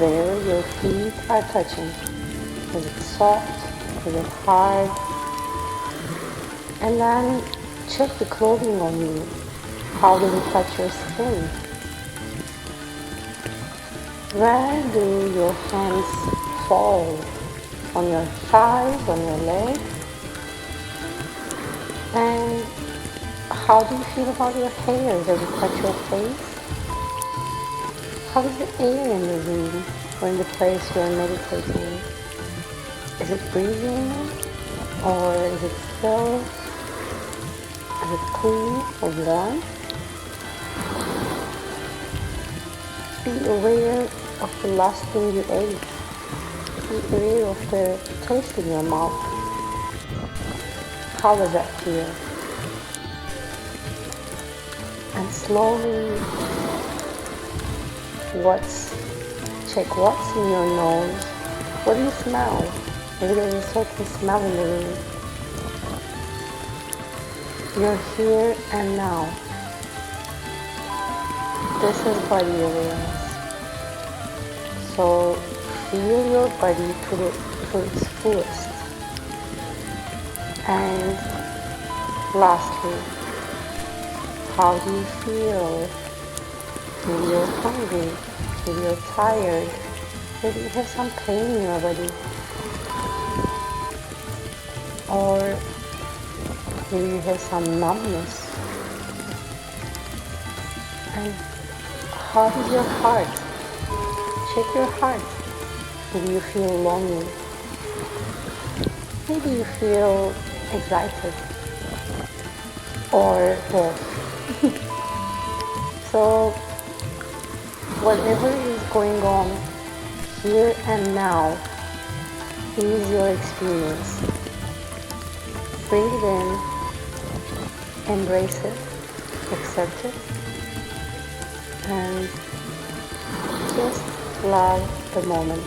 where your feet are touching. Is it soft? Is it hard? And then check the clothing on you. How does it touch your skin? Where do your hands fall? On your thighs, on your legs? And how do you feel about your hair? Does it touch your face? How is the air in the room or in the place you are meditating in? Is it breathing or is it still? Is it cool or warm? Be aware of the last thing you ate. Be aware of the taste in your mouth. How does that feel? And slowly check what's in your nose. What do you smell? Maybe there's a certain smell in the room. You're here and now. This is body awareness. So feel your body to its fullest. And lastly, how do you feel? Maybe you're hungry, maybe you're tired, maybe you have some pain in your body. Or maybe you have some numbness. And how is your heart? Check your heart. Maybe you feel lonely. Maybe you feel excited. Or both. So whatever is going on here and now is your experience. Bring it in, embrace it, accept it, and just love the moment.